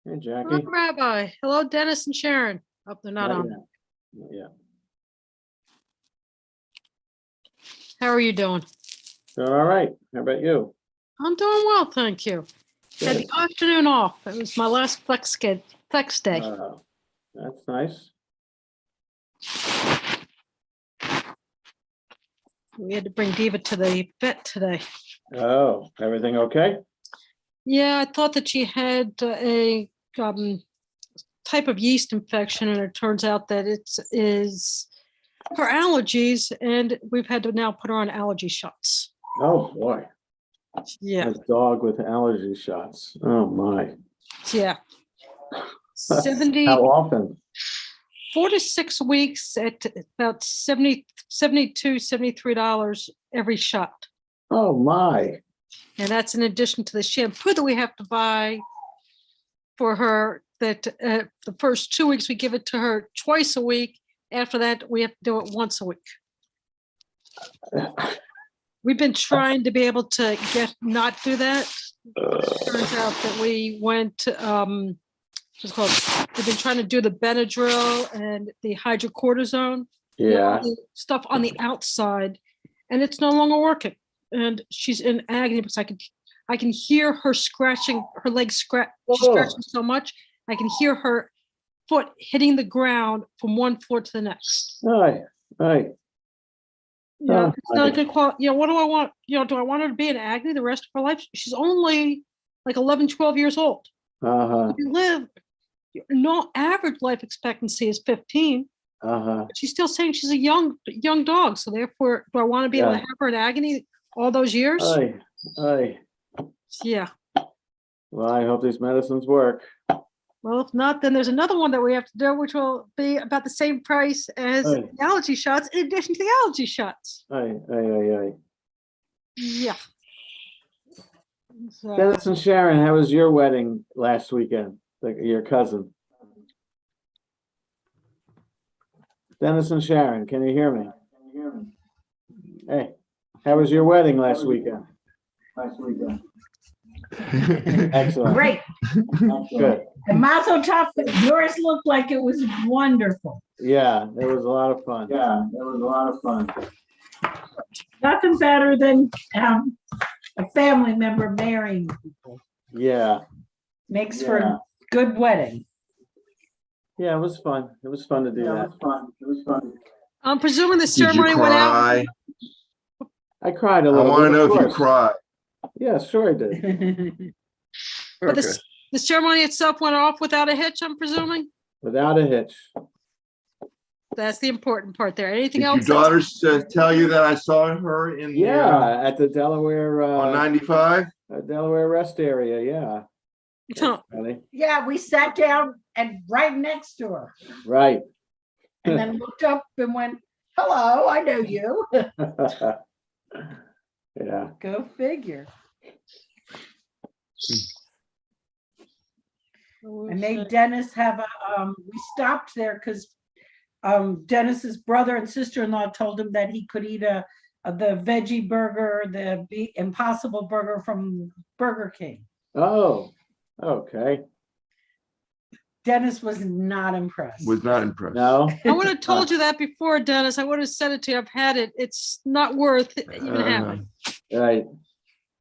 Hey, Jackie. Hello, Rabbi. Hello, Dennis and Sharon. Oh, they're not on. Yeah. How are you doing? All right. How about you? I'm doing well, thank you. Had the afternoon off. It was my last flex day. That's nice. We had to bring Diva to the vet today. Oh, everything okay? Yeah, I thought that she had a type of yeast infection, and it turns out that it is her allergies, and we've had to now put her on allergy shots. Oh boy. Yeah. A dog with allergy shots. Oh my. Yeah. 70. How often? 4 to 6 weeks at about $72, $73 every shot. Oh my. And that's in addition to the shampoo that we have to buy for her, that the first 2 weeks we give it to her twice a week. After that, we have to do it once a week. We've been trying to be able to not do that. Turns out that we went, what's it called? We've been trying to do the Benadryl and the hydrocortisone. Yeah. The stuff on the outside, and it's no longer working. And she's in agony because I can hear her scratching, her legs scratch. She's scratching so much, I can hear her foot hitting the ground from one floor to the next. Right. Yeah, it's not a good quality. You know, what do I want? You know, do I want her to be in agony the rest of her life? She's only like 11, 12 years old. You live, average life expectancy is 15. But she's still saying she's a young dog. So therefore, do I want to be able to have her in agony all those years? Yeah. Well, I hope these medicines work. Well, if not, then there's another one that we have to do, which will be about the same price as the allergy shots, in addition to the allergy shots. Yeah. So, Dennis and Sharon, how was your wedding last weekend? Your cousin. Dennis and Sharon, can you hear me? Hey, how was your wedding last weekend? Excellent. Great. Good. The mazel tov, yours looked like it was wonderful. Yeah, it was a lot of fun. Nothing better than a family member marrying people. Yeah. Makes for a good wedding. Yeah, it was fun. It was fun to do that. It was fun. I'm presuming the ceremony went out. I cried a little bit. I want to know if you cried. Yeah, sure I did. But the ceremony itself went off without a hitch, I'm presuming? Without a hitch. That's the important part there. Anything Did else? your daughters tell you that I saw her in at the Delaware on 95? Delaware rest area, yeah. Yeah, we sat down and right next to her. Right. And then looked up and went, hello, I know you. Yeah. Go figure. I made Dennis have we stopped there because Dennis's brother and sister-in-law told him that he could eat the veggie burger, the Impossible Burger from Burger King. Oh, okay. Dennis was not impressed. No. I would have told you that before, Dennis. I would have said it to you. I've had it. It's not worth even having. Right.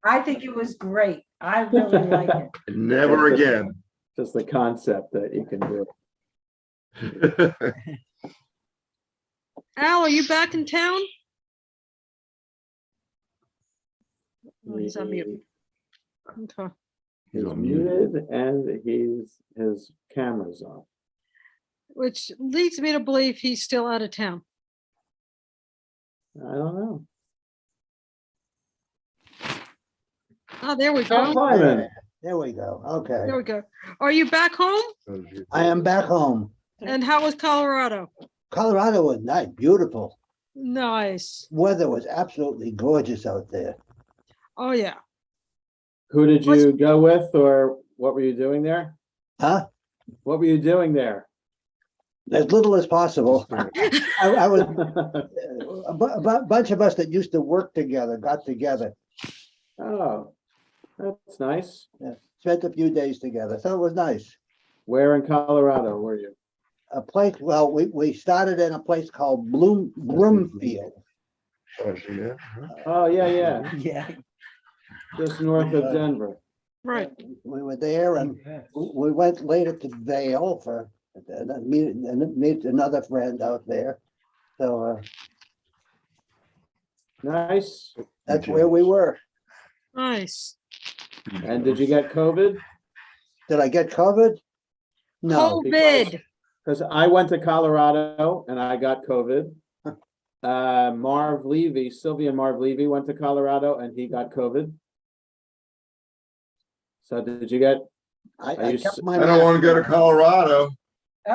I think it was great. I really like it. Never again. Just the concept that you can do it. Al, are you back in town? Oh, he's on mute. Okay. He's He's on mute. muted and his camera's off. Which leads me to believe he's still out of town. I don't know. Oh, there we Oh, go. Layman. There we go. Okay. There we go. Are you back home? I am back home. And how was Colorado? Colorado was nice, beautiful. Nice. Weather was absolutely gorgeous out there. Oh, yeah. Who did you go with, or what were you doing there? Huh? What were you doing there? As little as possible. I was a bunch of us that used to work together, got together, Oh, that's nice. spent a few days together. So it was nice. Where in Colorado were you? A place, well, we started in a place called Broomfield. Oh, yeah. Yeah. Just north of Denver. Right. We were there and we went later to Vail for meet another friend out there. So Nice. that's where we were. Nice. And did you get COVID? Did I get COVID? No. COVID. Because I went to Colorado and I got COVID. Sylvia and Marv Levy went to Colorado and he got COVID. So did you get? I kept my I don't want to go to Colorado.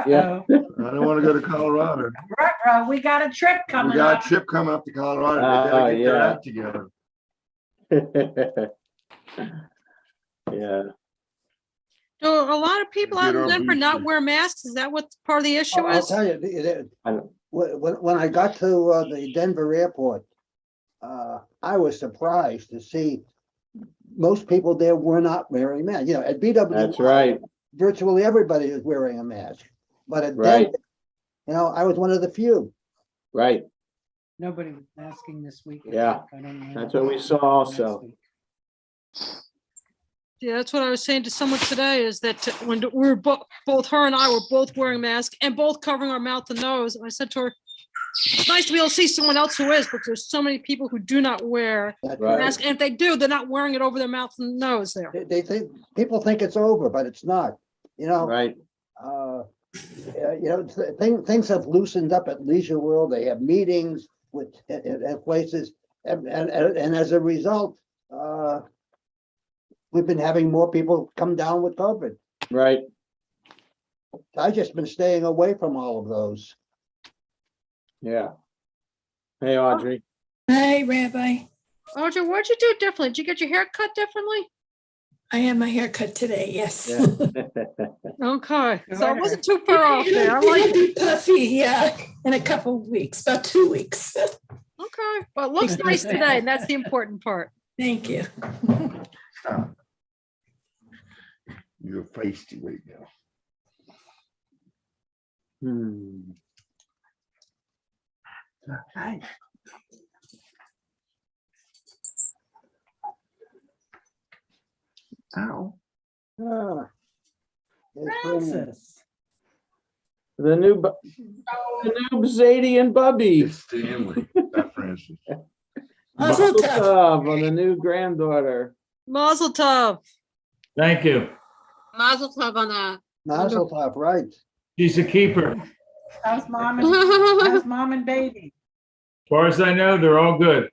Yeah. Uh-oh. I don't want to go to Colorado. Right, we got a trip We coming got up. a trip coming up to Colorado. They gotta get their yeah. act together. Yeah. So a lot of people out Get in our Denver not booster. wear masks. Is that what part of the issue I'll is? tell you, I don't- when I got to the Denver airport, I was surprised to see most people there were not wearing masks. You know, at BW, That's right. virtually everybody is wearing a mask. But at Right. Denver, you know, I was one of the few. Right. Nobody was asking this week. Yeah, I don't know. that's what we saw also. Yeah, that's what I was saying to someone today is that when we were both her and I were both wearing masks and both covering our mouth and nose. And I said to her, it's nice to be able to see someone else who is, but there's so many people who do not wear That's Right. masks. And if they do, they're not wearing it over their mouth and nose there. They think people think it's over, but it's not. You know, Right. you know, things have loosened up at Leisure World. They have meetings with at places, and as a result, we've been having more people come down with COVID. Right. I've just been staying away from all of those. Yeah. Hey, Audrey. Hi, Rabbi. Audrey, what'd you do differently? Did you get your hair cut differently? I had my hair cut today, yes. Yeah. Okay, so it wasn't too far off there. I It'll like it. be puffy, yeah, in a couple of weeks, about 2 weeks. Okay, but it looks nice today, and that's the important part. Thank you. Stop. You're feisty right now. Hmm. Hey. Ow. Ah. It's Francis. The new Zadie and Bubby. It's Stanly, not Francis. Mazel tov. Tov on the new granddaughter. Mazel tov. Thank you. Mazel tov on that. Mazel tov, right? She's a keeper. As How's mom and baby? far as I know, they're all good.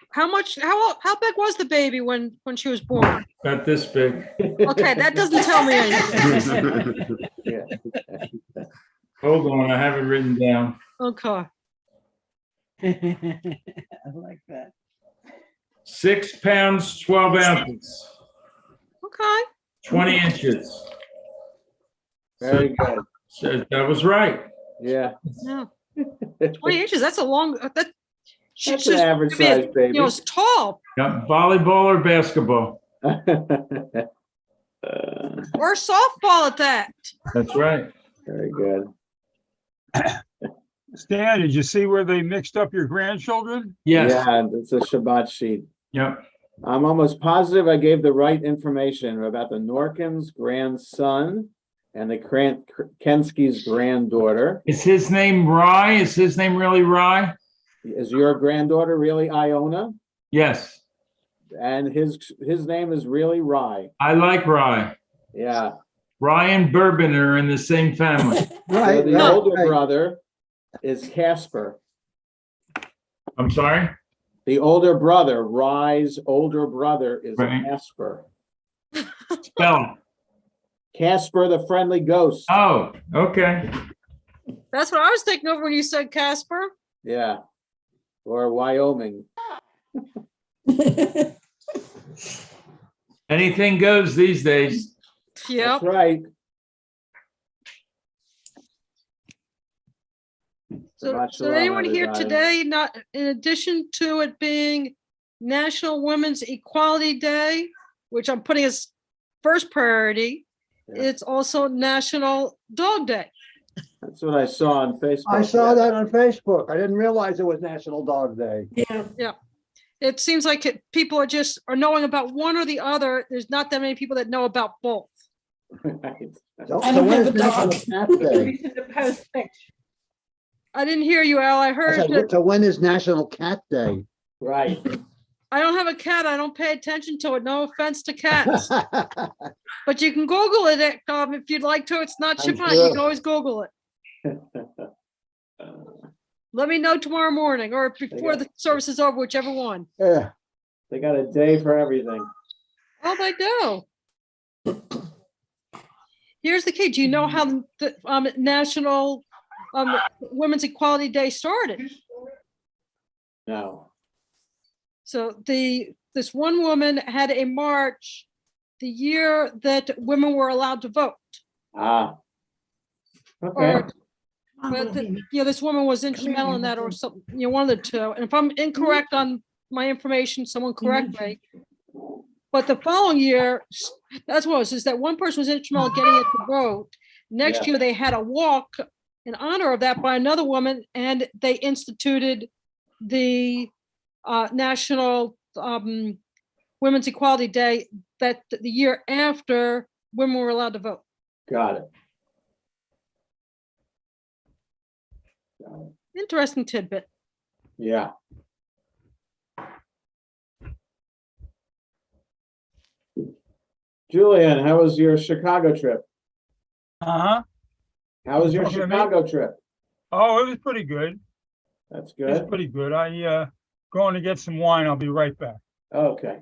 How big was the baby when she was born? Not this big. Okay, that doesn't tell me anything. Yeah. Hold on, I have it written down. Okay. I like that. 6 pounds, 12 ounces, Okay. 20 inches. Very good. So that was right. Yeah. Yeah. 20 inches. That's a long. That. That's an average size baby. You know, it's tall Yeah, volleyball or basketball. or softball at that. That's right. Very good. Stan, did you see where they mixed up your grandchildren? Yes. Yeah, it's a Shabbat sheet. Yep. I'm almost positive I gave the right information about the Norkins' grandson and the Kensky's granddaughter. Is his name Rye? Is his name really Rye? Is your granddaughter really Iona? Yes, And his name is really Rye. I like Rye. Yeah. Rye and Bourbon are in the same family. So Right, the right, older right. brother is Casper. I'm sorry? The older brother, Rye's older brother is Right. Casper. Spell. Casper the friendly ghost. Oh, okay. That's what I was thinking of when you said Casper. Yeah. Or Wyoming. Anything goes these days. Yep. That's right. So, Shabbat so shalom, anyone here everybody. today, not in addition to it being National Women's Equality Day, which I'm putting as first priority, Yeah. it's also National Dog Day. That's what I saw on Facebook. I saw that on Facebook. I didn't realize it was National Dog Day. Yeah. It seems like people are knowing about one or the other. There's not that many people that know about both. Right. So I don't when have is a National dog. Cat Day? Reason to post pictures. I didn't hear you, Al. I I heard said, that so when is National Cat Day? Right. I don't have a cat. I don't pay attention to it. No offense to cats, but you can Google it if you'd like to. It's not I'm Shabbat. sure. You can always Google it. Let me know tomorrow morning or before the service is over, whichever one. Yeah, They got a day for everything. Oh, they do. Here's the key. Do you know how the National Women's Equality Day started? No. So this one woman had a march the year that women were allowed to vote. Ah. Okay. Or, but this woman was instrumental in that, or something. One of the two. And if I'm incorrect on my information, someone correct me. But the following year, that's what it was, is that one person was instrumental in getting it to vote. Next Yeah. year, they had a walk in honor of that by another woman, and they instituted the National Women's Equality Day that the year after women were allowed to vote. Got it. Interesting tidbit. Yeah. Julian, how was your Chicago trip? Uh-huh. How was your Talking to me? Chicago trip? Oh, it was pretty good. That's It was good. pretty good. Going to get some wine. I'll be right back. Okay.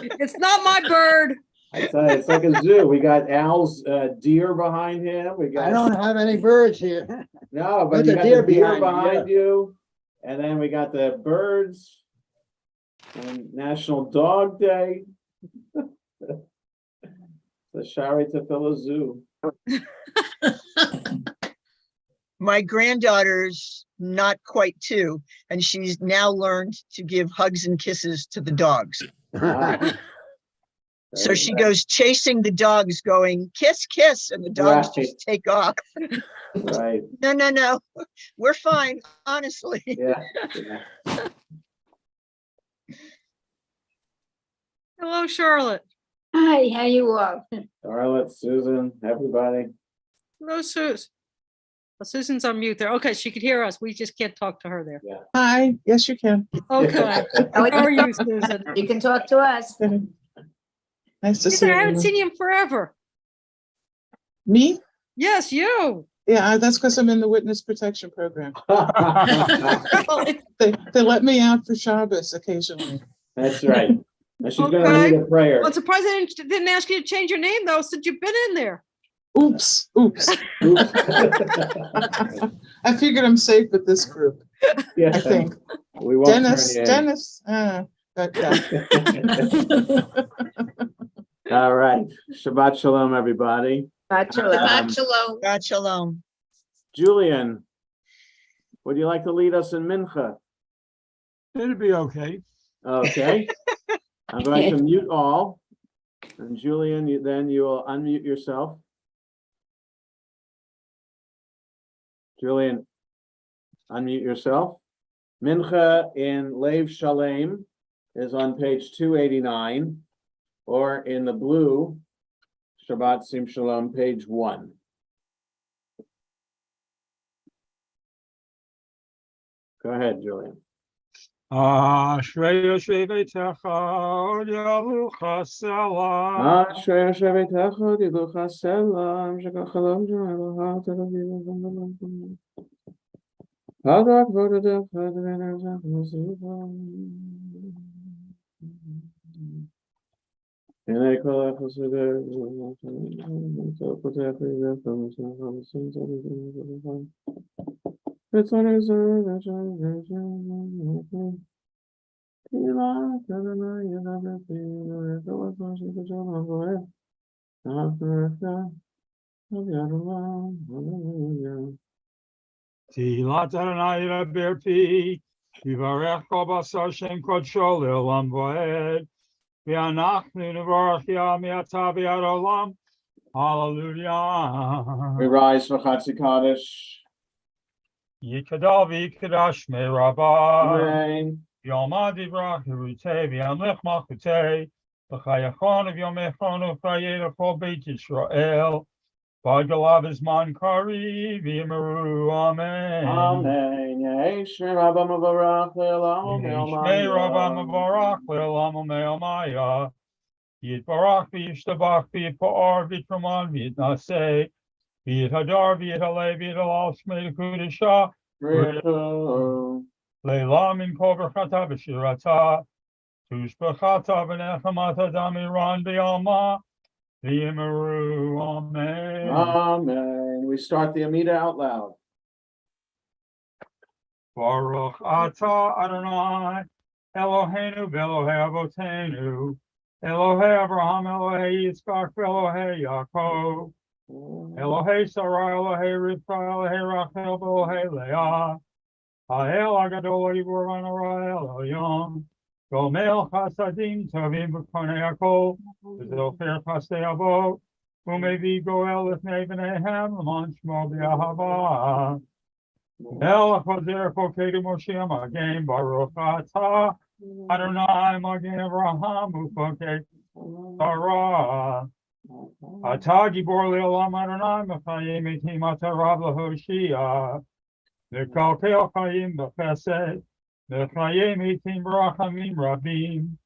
It's not my bird. I tell you, it's like a zoo. We got Al's deer behind him. We I got don't have any birds here. no, but There's you a got deer the deer behind behind you, and then we got the birds and National Dog Day. The Shari Tefillah Zoo. My granddaughter's not quite 2, and she's now learned to give hugs and kisses to the dogs. Ah, So she goes chasing the dogs going, kiss, kiss, and the dogs Right. just take off. right. No, we're fine, honestly. Yeah. Yeah. Hello, Charlotte. Hi, how you all? Charlotte, Susan, everybody. Hello, Susan. Well, Susan's on mute there. Okay, she could hear us. We just can't talk to her there. Hi, yes, you can. Okay. How are you, Susan? You can talk to us. Nice to see Susan, I haven't you. seen you in forever. Me? Yes, you. Yeah, that's because I'm in the witness protection program. Well, They let me out for Shabbos occasionally. That's right. And she's gonna Okay. need a prayer. I'm surprised I didn't ask you to change your name though, since you've been in there. Oops. Oops. I figured I'm safe with this group, Yeah. I think. We won't turn Dennis, you in. Dennis, that guy. All right. Shabbat shalom, everybody. Shabbat shalom. God shalom. Julian, would you like to lead us in mincha? It'll be okay. Okay. I'm going to mute all. And Julian, you will unmute yourself. Julian, unmute yourself. Mincha in Lev Shalem is on page 289, or in the blue, Shabbat Sim Shalom, page 1. Go ahead, Julian. Ashrei Yoshvei Beitecha Od Yavucha Selah. Ashrei Yoshvei Beitecha Od Yavucha Selah, Shekach Halom Eloha Tel Aviv. Hadak Vodadev Hadvenazach Mesiva. Enei Kol Echoseder. Topotech Yidef Hamishach Hamishim Tzadikim. It's on his own. Tilat Adonai Rabbi Yivarech Kol Basar Shem Kodsho Le'olam Voed V'anachnu Nevarach Yah Mi'ata V'ad Olam. Hallelujah. We rise for Chatzi Kaddish. Yikadal v'yikadash me Rabbi. Amen. Yomad Yivrach Yerutei v'yamlech Malchutei v'chayachon v'yomechon v'chayed v'chol Beit Yisrael v'agalav Zman Kari v'yimeru. Amen. Amen. Yeshmei Rabba Mavarach Le'olam Yishmei Rabba Mavarach Le'olam U'me'omaya Yitbarach v'yishtabach v'yitpa'ar v'yitraman v'yitnaseh v'yithadar v'yithalei v'yithalal Shmei Kudusha Leila min kol berchata v'shirata tushbachata v'nechamata damiran v'yalma v'yimeru. Amen. Amen. We start the Amida out loud. Baruch atah Adonai Eloheinu v'Elohei Avotenu Elohei Abraham Elohei Yitzchak v'Elohei Yaakov Elohei Sarah Elohei Rivka Elohei Rachel v'Elohei Leah Ha'el Agadol Yibur V'Norah Elohim Gomel Chasadim Tovim V'Konei Hakol V'Zocher Chasdei Avot U'Mevi Goel L'fnei B'neihem L'man Shmo B'Ahava El Chazer Pokedu Moshe Magem Baruch Atah Adonai Magem Avraham Ufoked Sarah Atah Gibor Le'olam Adonai Mechayim Etim Atarav L'Hoshia V'Kalkel Chayim B'Chesed V'Chayim Etim B'Rachamim Rabim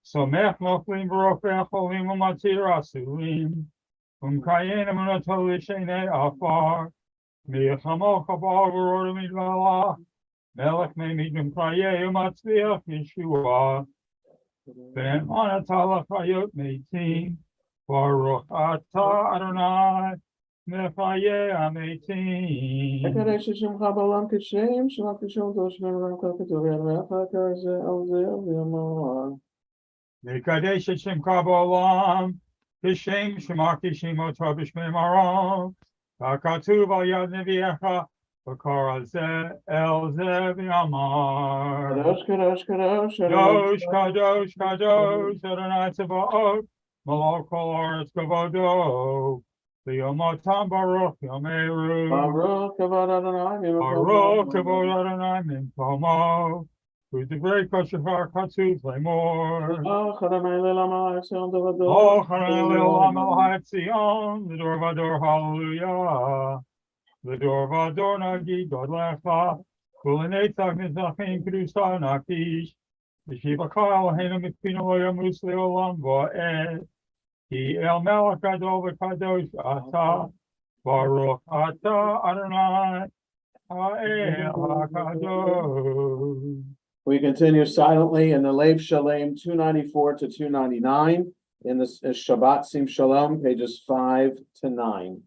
Somech Noflim B'Rofei Cholim U'Matir Asulim Umkayin Emunato L'Shenei Afar Milchamo Chabal V'Ror Midvala Melech Me'Midum Chayei U'Matzviach Yeshua Ben Anatala Chayot Meitim Baruch Atah Adonai Mechayei HaMeitim. Hakadosh Hashem Chabalam Kashem Shalach Hashem Toshven Rakha Ketovei Mecha Karze Alze V'Yamar. Mekadesh Hashem Kabbalam Kishem Shemach Kishimot Rabishmei Maram Hakatuv Al Yad Nevi'echa V'Kar Al Zeh El Zeh V'Yamar. Kadosh Kadosh Kadosh Kadosh Kadosh Kadosh Adonai Tzevaot Malach Kol Haaretz Kavodo V'Yomotam Baruch Yameru Baruch Kavod Adonai Baruch Kavod Adonai Mimkomo. With the great Kashafar Katsu Flamor. Oh, Chadamei Le'Lam HaEtzion Dovador. Oh, Chanel Le'olam El HaEtzion. The door Vador, hallelujah. The door Vador Nagi, God Lecha. Kulinetzach Nizachim Kedusa Nakish. The Shiva Kal Hena Mipino Yamus Le'olam Va'ed. Ki El Melech Gadol V'Kadosh Atah. Baruch Atah Adonai. Ha'el HaKadosh. We continue silently in the Lev Shalem 294 to 299 in the Shabbat Sim Shalom, pages 5 to 9.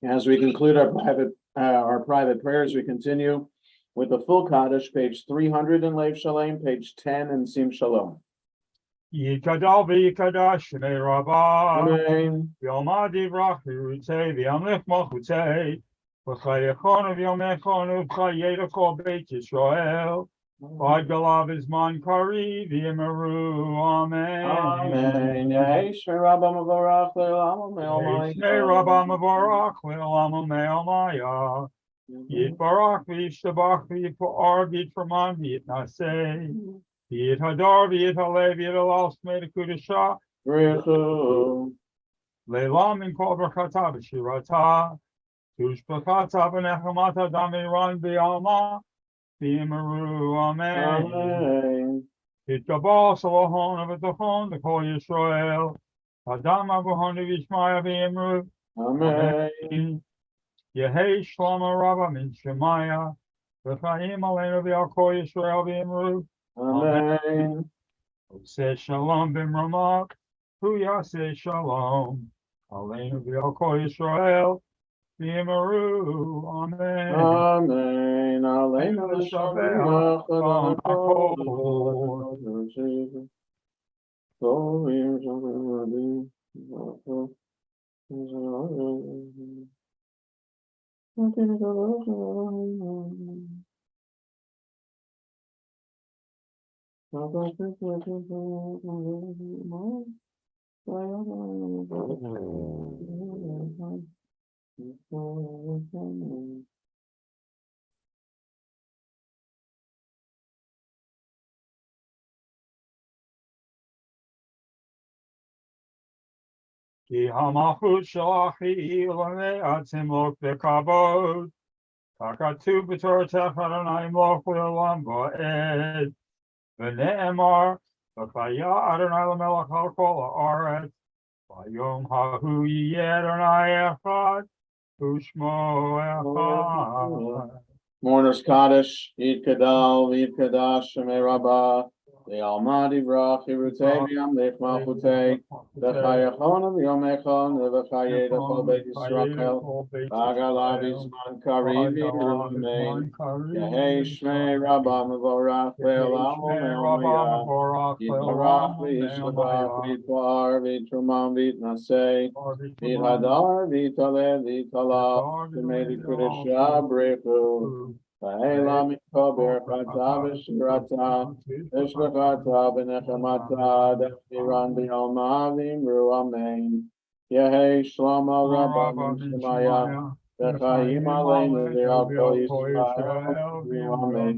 As we conclude our private prayers, we continue with the full Kaddish, page 300 in Lev Shalem, page 10 in Sim Shalom. Yikadal v'yikadash Shmei Rabbi. Amen. V'yomad yivrach v'yirutei v'yamlech malchutei. V'chayechon v'yomechon v'chayeda kol Beit Yisrael. V'ad galav izman kari v'yimeru. Amen. Amen. Yehei Shmei Rabba Mavarach Le'olam Me'omai. Shmei Rabbi Mavarach Le'olam Me'omaya. Yitbarach v'yishtabach v'yitpa'ar v'yitferman v'yitnaseh. V'yit hadar v'yit halev v'yit alas mei kudusha. Brichu. Leilam in kol b'chata v'shirata. Tushbachata v'nechamata damiran v'yalma. V'yimeru. Amen. Amen. Yitgabal salahon v'tachon v'kol Yisrael. Adam avuhon v'yishmaya v'yimeru. Amen. Yehei shlama rabba min shemaya. V'chaim aleinu v'yal kol Yisrael v'yimeru. Amen. Say shalom b'mramah, hu yaseh shalom. Aleinu v'yal kol Yisrael, v'yimeru. Amen. Amen. Aleinu v'shavach on adonai kol. Ki hamachut shalachi l'nei atzim lok bekavod. Takatu b'tortech Adonai imloch l'olam va'ed. V'ne'emar, v'chaya Adonai l'melech al kol ha'aretz. V'yom hahu yiyeh Adonai echad, u'shmo echad. Mourner's Kaddish, Yid Kadal, Yid Kadash, Shemei Rabbah, the Almighty Brach, Yirutei, V'yamlech Malchutei, V'chayachon, V'yomechon, V'chayed, Kol Beit Yisrael, V'agalav Yizman Kari, V'yirumein, Yehei Shmei Rabbah, Mevorach, Ve'olam, U'me'omaya, Yitbarach, V'yishlabach, V'yitbar, V'yitrumam, V'yitnasei, V'yithadar, V'yitalev, V'yitalach, V'mei L'kudesha, Brechu, V'heila mikol b'erchata v'shirata v'shvachata v'nechamata d'chiran b'yalma v'imru amen. Yehei shlomo rabba min shemaya v'chaim aleinu v'al kol Yisrael amen.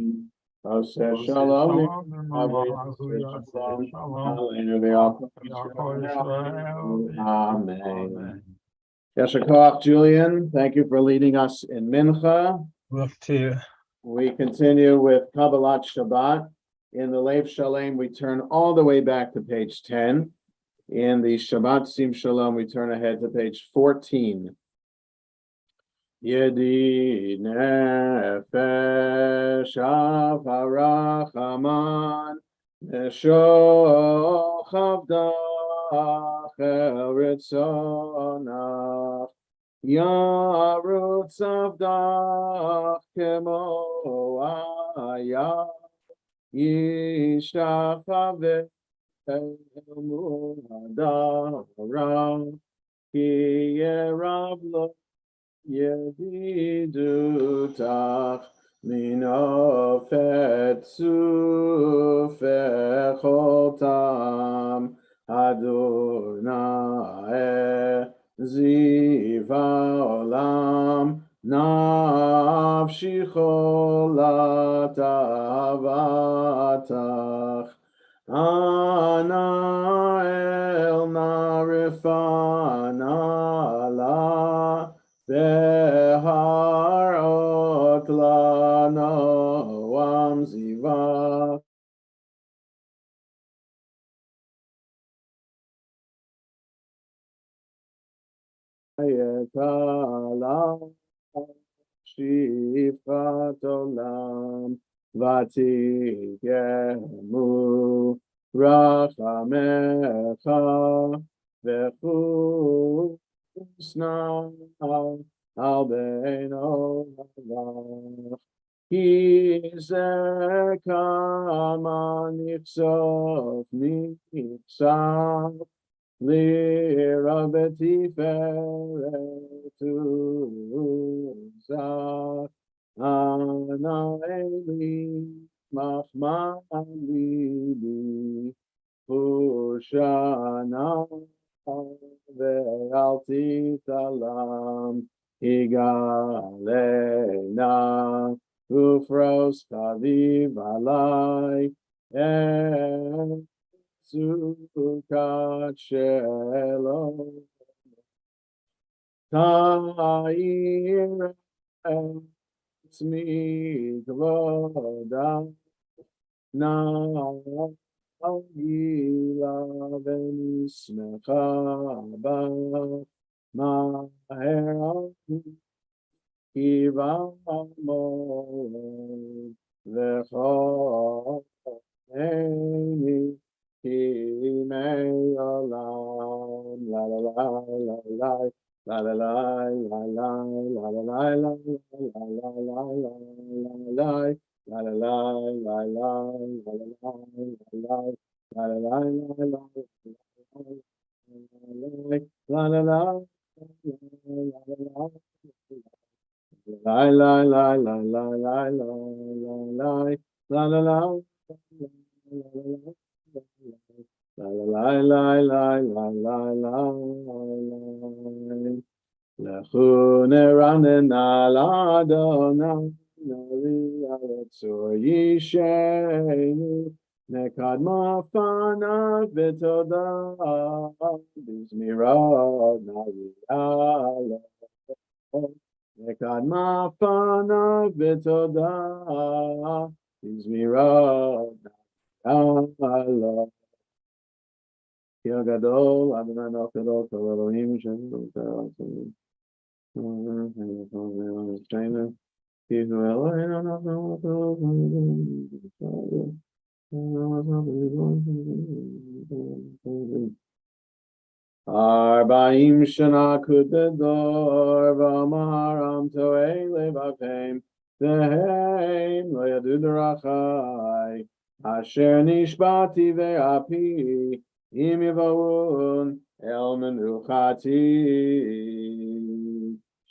Oseh shalom v'yaseh shalom aleinu v'al kol Yisrael amen. Yasher koach, Julian. Thank you for leading us in Mincha. Look to We continue with Kabbalat Shabbat. In the Lev Shalem, we turn all the way back to page 10. In the Shabbat Sim Shalom, we turn ahead to page 14. Yedi nefesh av harachaman Neshochav dach el ritzonach Yarutz avdach kemo ayah Yishtachaveh el muhadarav Ki yerav lo Yedidutach minofet sufechotam Adonai ziva olam nafshi cholat avatach Ana el narifana la Beharot lano amziva Yetala Shifat olam Vatigemu Rachamecha Vechusna Al Beino Malach Ki Zekama Nitzot Nitzat Lirabeti Feretuzah Ana Eli Machmalibi Hushana Ve'alti Talam Higalena Ufros Chaviv Alai Sukat Shalom Ta'ir Etzmi Kvoda Na'agila Venismecha Ba Maher Kiva Moed V'chol Eini Kimei Olam La la la la la La la la la la la la la la la la la la La la la la la la la la La la la la la La la la La la la la la la la la la la la La la la la la la la Lechuneranen al Adonai Nari Aletzor Yishenu Nekadma Fanav V'todah Bizmirot Nari Aletzor Nekadma Fanav V'todah Bizmirot Nari Aletzor Ki Gadol Adonai Melchadol Kol Elohim Shem Kol China Ki Hu Elohim Arba'im Shana Kudedor V'amaram Toei Levavim Vehem Lo Yadu Derachai Asher Nishbati Ve'api Im Yivavun El Menuchati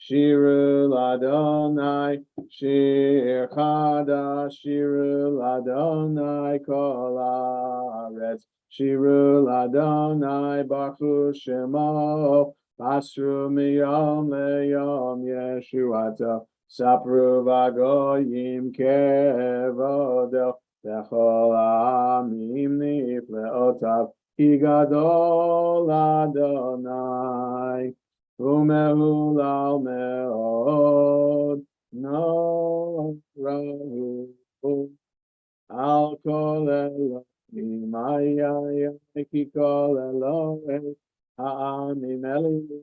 Shiru Ladonai Shir Chadash Shiru Ladonai Kol Haaretz Shiru Ladonai Baruch Shemo Basru Miyom Leyom Yeshuato Sapru Vagoyim Kevodo Bechol Ha'amim Nifleotav Ki Gadol Adonai Umehulal Meod No Rahu Al Kol Elohim Ki Kol Elohim Ha'amim Eli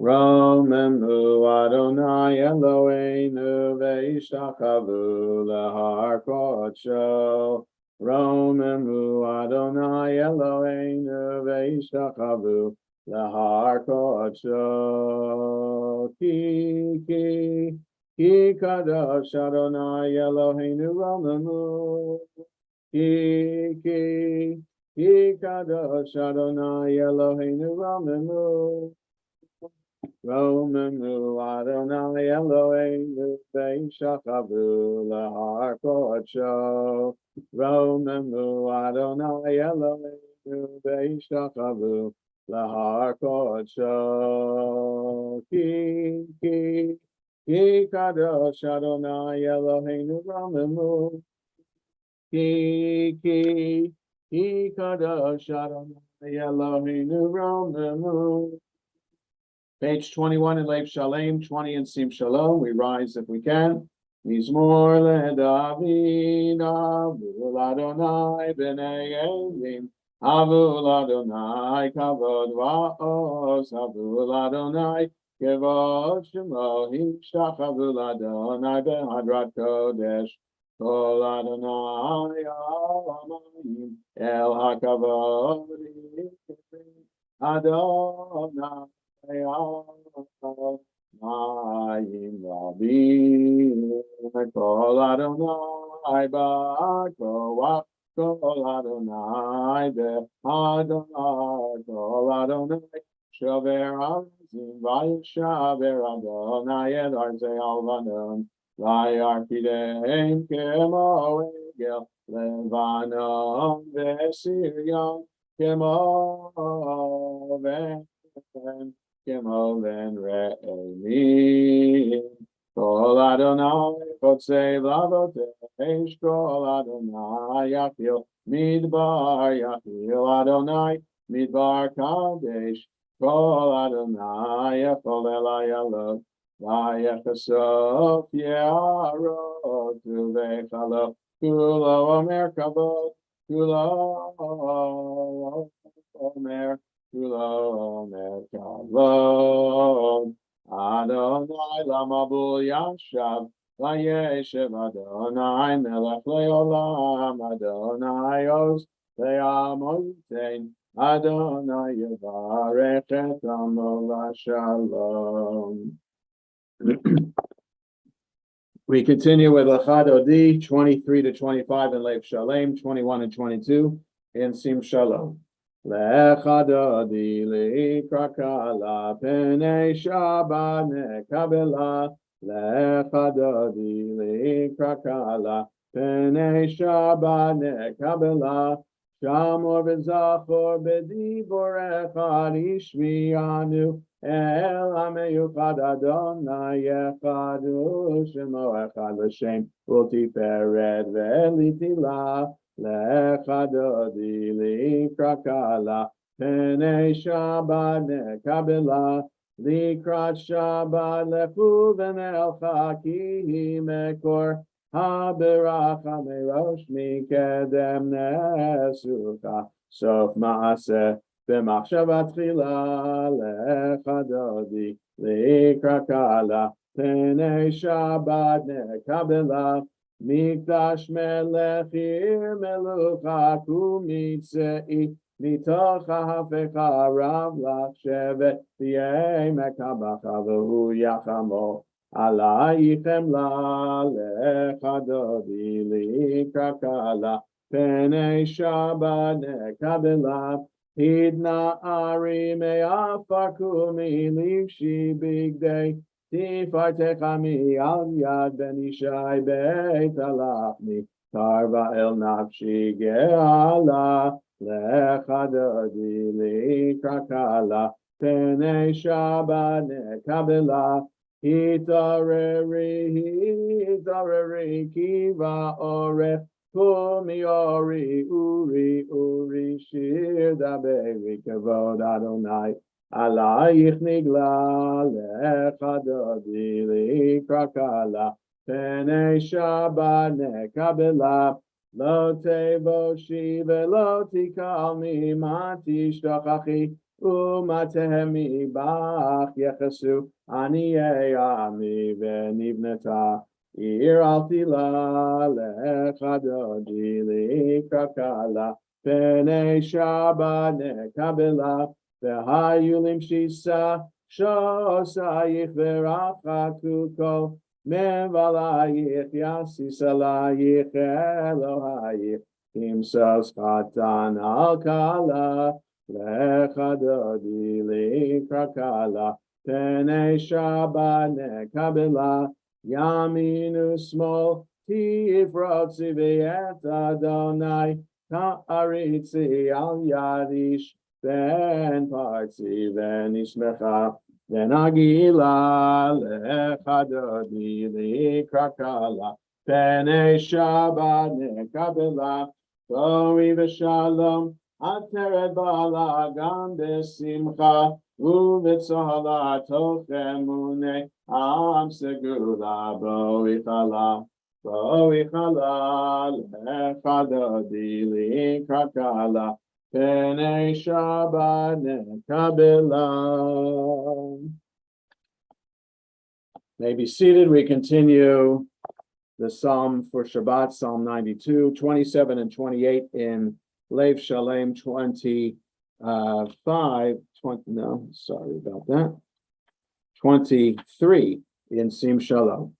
Romemu Adonai Eloheinu ve'ishtachavu lehar kodsho. Romemu Adonai Eloheinu ve'ishtachavu lehar kodsho. Ki kadosh Adonai Eloheinu romemu. Ki kadosh Adonai Eloheinu romemu. Romemu Adonai Eloheinu ve'ishtachavu lehar kodsho. Romemu Adonai Eloheinu ve'ishtachavu lehar kodsho. Ki kadosh Adonai Eloheinu romemu. Ki kadosh Adonai Eloheinu romemu. Page 21 in Lev Shalem, 20 in Sim Shalom. We rise if we can. Mizmor leDavid, Avul Adonai b'nei Elim, Avul Adonai kavod va'os, Avul Adonai kevod shemo, Hishtachavu Adonai behadrat kodesh, Kol Adonai alamayim, El hakavod Adonai. Mayim Rabbi, Kol Adonai Ba'Kol Adonai Be'Adonai, Kol Adonai Shover Arazim Vayishaver Adonai Et Arzei Alvanon Vayarkideim Kemo Egel Levanon Ve'Sirion Kemo Kemoven Re'elim, Kol Adonai Chotzei Lavotesh, Kol Adonai Yachil Adonai Midbar Kadesh, Kol Adonai Yachol Elayalot, Vayechasot Ye'arot Uvechalo, Kulo Omer Kavod, Kulo Omer Kulo Kavod, Adonai Lamabul Yashav, Vayeshev Adonai Melech Leolam, Adonai Oz Le'amoyitein, Adonai Yevarech et Amo Shalom. We continue with Lachad Odi, 23 to 25 in Lev Shalem, 21 and 22 in Sim Shalom. Lechad Odi likrakala penei Shabbat nekabela. Lechad Odi likrakala penei Shabbat nekabela. Shamor v'zachor b'dibor echad ishmianu. El Ameyuchad Adonai Echadu Shemo Echad L'Shem U'Tiferet Ve'Litila Le'Echad Odi Likrakala Penei Shabbat Nekabela Likrat Shabbat Lefu V'Nelcha Ki Mekor Haberacha Merosh Mikedem Nesuka Sof Maaseh B'machshavat tchila lechad odi likrakala penei Shabbat nekabela mikdash melech ir melucha kumitzei mitoch hafecha rav lachshevet v'yei mekabacha v'hu yachamo alayichem la lechad odi likrakala penei Shabbat nekabela Hidna ari me'afakumi livshi big day. Tifartechami al yad ben ishai beit alachni. Tarva el nafshi ge'ala. Lechadodi likrakala. Penei Shabbat nekabela. Hitareri kiva orech. Kumi uri shir daberi kavod Adonai alayich nigla lechad odi likrakala penei Shabbat nekabela lo tevoshi velo tikalmi ma tishtachachi Umatehemi bach yechasu aniyei ami venibneta ir altila lechadodi likakala pene shabbat nekabela v'hayulim shisa shosayich v'rachaku kol mevalayich yasisalayich elohayich imsas chatan al kala lechadodi likakala pene shabbat nekabela Yaminu small tifrotzi v'et Adonai ta'aritzi al yadish ben partzi v'nishmecha v'nagila lechadodi likrakala pene shabbat nekabela Tori v'shalom ateret ba'alagam b'simcha u'v'tzohala tochemune Am segula boichala lechadodi likakala pene shabbat nekabela. May be seated. We continue the psalm for Shabbat, Psalm 92, 27 and 28 in Lev Shalem 25, no, sorry about that. 23 in Sim Shalom.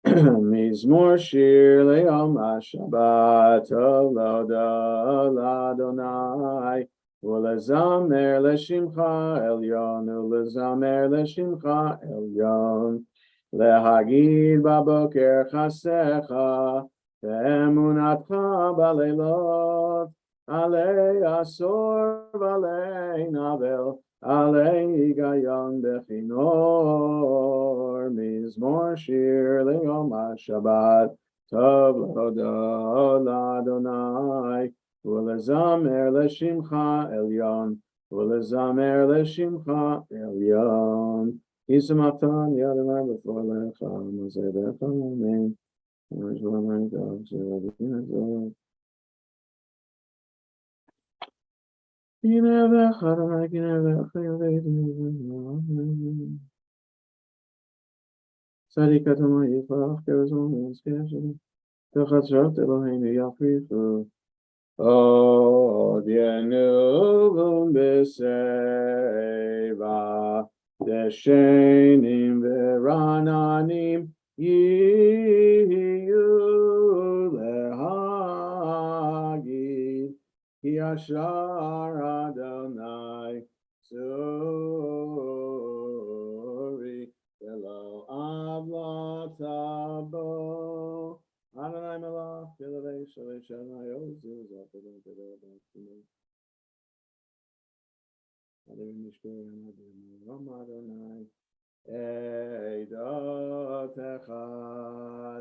Mizmor shir le'om ha'shabbat oloda l'Adonai ulezamer l'shimcha elyon ulezamer l'shimcha elyon lehagid baboker chasecha ve'emunatcha baleilot alei asor v'alei navel Alei gayon bechinor mizmor shir le'yom ha'shabbat tov l'hoda l'Adonai ulezamer l'shimcha elyon ulezamer l'shimcha elyon Yisamatan yadamai b'for lecha mazedecha amen Sarikatama yifach kerazon eskeshe Techatzrat Eloheinu yaprichu Od yenuvum b'seiva Deshenim v'rananim Yiyu lehagid Ki Yashar Adonai Tzuri Velo Avlatabo Adonai Melach Yelavei Shalei Shalai Ozu Zapodon Tedel Batzimah Adonai Mishpei Adonai Ram Adonai Eidotecha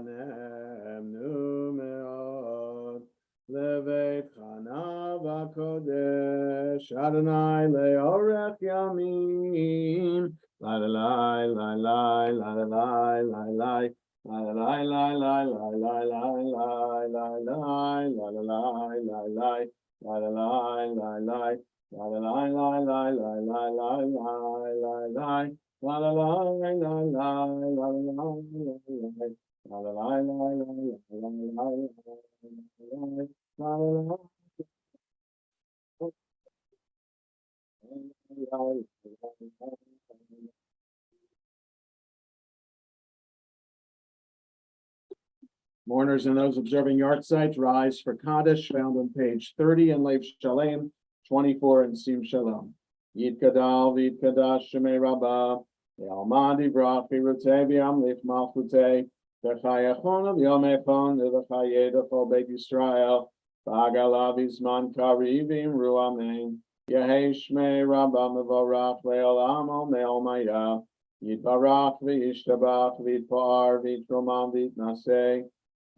Nemnu Me'od Leveit Chana v'Kodesh Adonai le'orech yamim La la la la la la la la la la La la la la la la la la la la la la la la La la la la la La la la la la la la la la la La la la la la la la Mourners and those observing yard sites, rise for Kaddish, found on page 30 in Lev Shalem, 24 in Sim Shalom. Yid Kadal, Vid Kadash, Shemei Rabba, Almadi Brach, Viruteviam, Lif Malchute, V'chayachon of Yom Echon, V'chayeda Chol Beit Yisrael, V'agalav Izman Karivim Ru Amen, Yehei Shmei Rabba Mevorach, Le'olam Omel Maya, Yitbarach V'yishtabach, V'yitpar, V'yitromam, V'yitnaseh,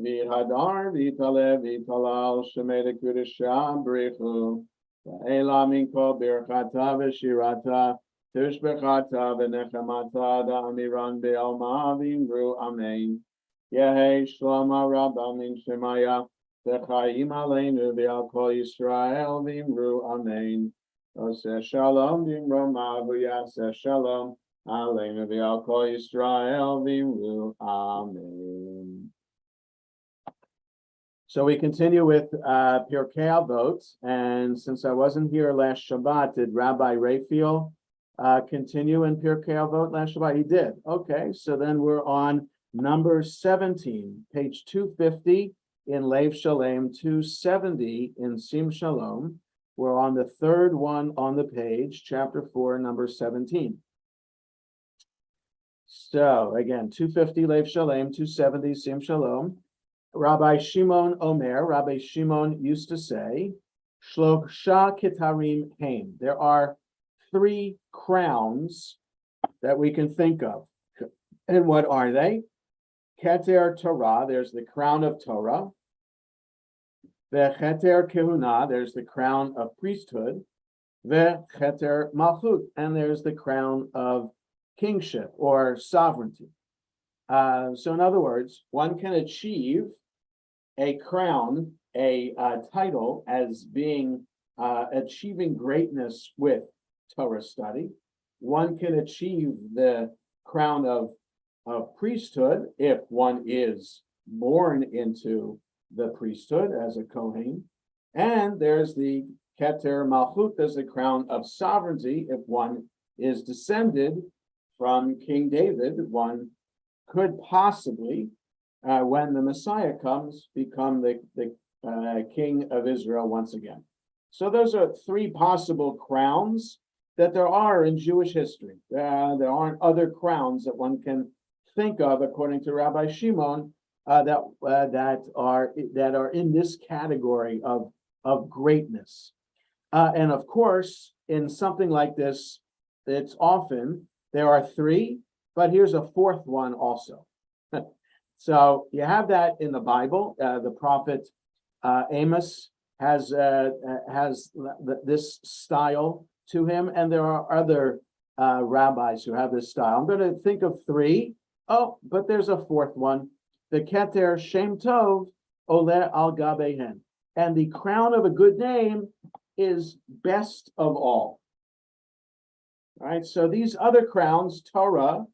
V'yihadar, V'yitalev, V'yitalal, Shemei Dekudesha, Brichu, V'elam Minko, Birchata, V'shirata, Tishbechata, V'nechamata, Da'amiran, Be'alma, V'imru, Amen. Yehei Shlama Rabba Min Shemaya, V'chaim Aleinu, V'al Kol Yisrael, V'imru, Amen. Oseh Shalom Bimroma V'Yaseh Shalom Aleinu V'Al Kol Yisrael V'Imru. Amen. So we continue with Pirkei Avot, and since I wasn't here last Shabbat, did Rabbi Raphael continue in Pirkei Avot last Shabbat? He did. Okay, so then we're on number 17, page 250 in Lev Shalem, 270 in Sim Shalom. We're on the third one on the page, chapter 4, number 17. So again, 250 Lev Shalem, 270 Sim Shalom. Rabbi Shimon Omer, Rabbi Shimon used to say, Shloksha Kitarim Haim. There are 3 crowns that we can think of. And what are they? Keter Torah, there's the crown of Torah. Vecheter Kehuna, there's the crown of priesthood. Vecheter Malchut, and there's the crown of kingship or sovereignty. So in other words, one can achieve a crown, a title as being achieving greatness with Torah study. One can achieve the crown of priesthood if one is born into the priesthood as a Kohen. And there's the Keter Malchut, there's the crown of sovereignty. If one is descended from King David, one could possibly, when the Messiah comes, become the king of Israel once again. So those are 3 possible crowns that there are in Jewish history. There aren't other crowns that one can think of, according to Rabbi Shimon, that are in this category of greatness. And of course, in something like this, it's often there are 3, but here's a 4th one also. So you have that in the Bible. The prophet Amos has this style to him, and there are other rabbis who have this style. I'm going to think of 3. Oh, but there's a 4th one. The Keter Shem Tov Ole Al Gabehen, and the crown of a good name is best of all. All right, so these other crowns, Torah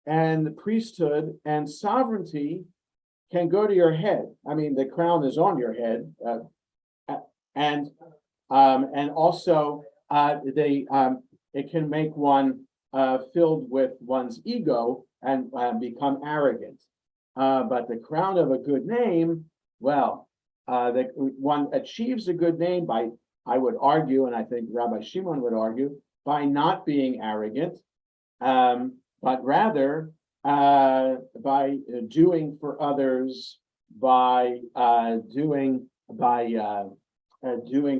and priesthood and sovereignty, can go to your head. I mean, the crown is on your head, and also it can make one filled with one's ego and become arrogant. But the crown of a good name, well, that one achieves a good name by, I would argue, and I think Rabbi Shimon would argue, by not being arrogant, but rather by doing for others, by doing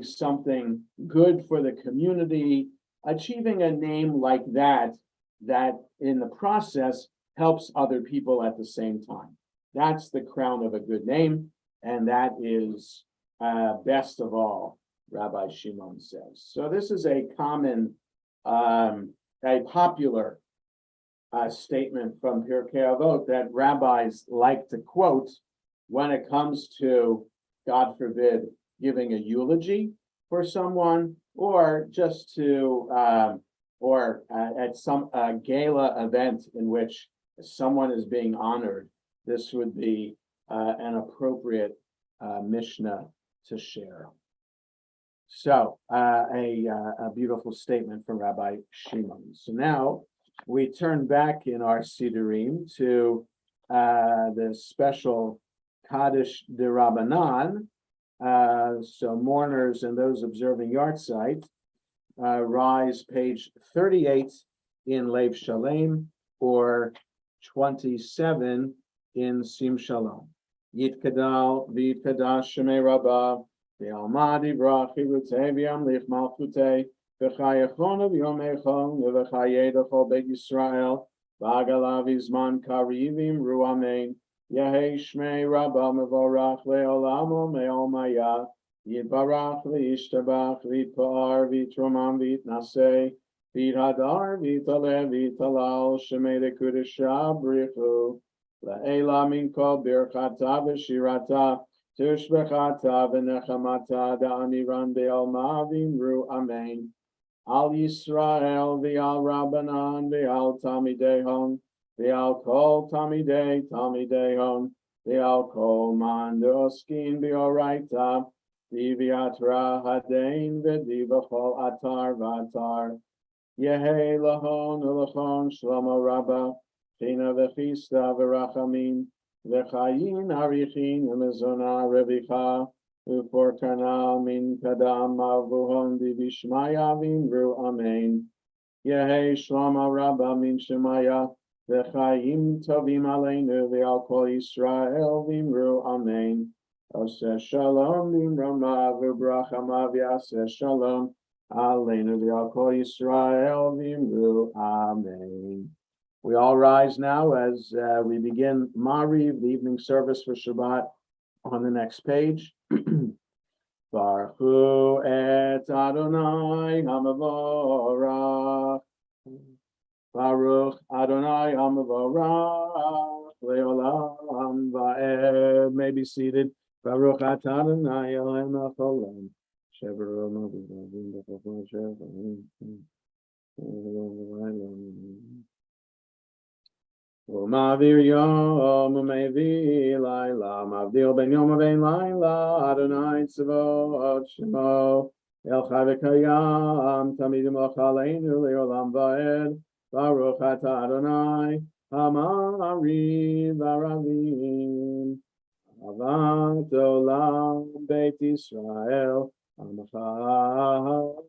something good for the community, achieving a name like that in the process helps other people at the same time. That's the crown of a good name, and that is best of all, Rabbi Shimon says. So this is a common, a popular statement from Pirkei Avot that rabbis like to quote when it comes to, God forbid, giving a eulogy for someone, or just to, or at some gala event in which someone is being honored. This would be an appropriate Mishnah to share. So a beautiful statement from Rabbi Shimon. So now we turn back in our Sidurim to the special Kaddish de Rabbanan. So mourners and those observing Yartzeit, rise page 38 in Lev Shalem, or 27 in Sim Shalom. Yitkadal v'yitkadash shemei Rabba v'almadi brachi v'teviam lich malchutei v'chayachon v'yomechon v'chayedachol beit Yisrael v'agalav izman karivim ru amen Yehei shmei Rabba mevorach le'olamo me'ol maya Yitbarach v'yishtabach v'yitpa'ar v'yitromam v'yitnaseh v'yithadar v'yitaleh v'yitalal shemei lekudesha brichu La'ela min kol birchata v'shirata tushbechata v'nechamata da'aniran be'alma v'imru amen Al Yisrael v'al Rabbanan v'al Tamidehon v'al Kol Tamidehon v'al Kol Man De'oskin B'Oraita Diviatra Hadain v'Divachol Atar V'Atar Yehi Lahon Ulachon Shlomo Rabba China V'Chista V'Rachamim V'Chayin Arichin V'Mezona Revicha Ufor Kanal Min Kadam Avuhon Divishmaya Vimru Amen Yehi Shlomo Rabba Min Shemaya V'Chaim Tovim Aleinu V'Al Kol Yisrael Vimru Amen Oseh Shalom V'Rama V'Brachama V'Aseh Shalom Aleinu V'Al Kol Yisrael Vimru Amen. We all rise now as we begin Mariv, the evening service for Shabbat, on the next page. Baruch Hu et Adonai HaMavorach. Baruch Adonai HaMavorach Leolam Va'ed. May be seated. Baruch Adonai Eloheinu Melech Haolam. Shever Olam Ma'avir Yom U'Mevi Laila Ma'avdil Ben Yom U'Bein Laila Adonai Tzavot Shemo El Chai V'Kayam Tamid Yimloch Aleinu Le'olam Va'ed Baruch Ata Adonai Ha'Ma'ariv V'Aravim Avat Olam Beit Yisrael Amacha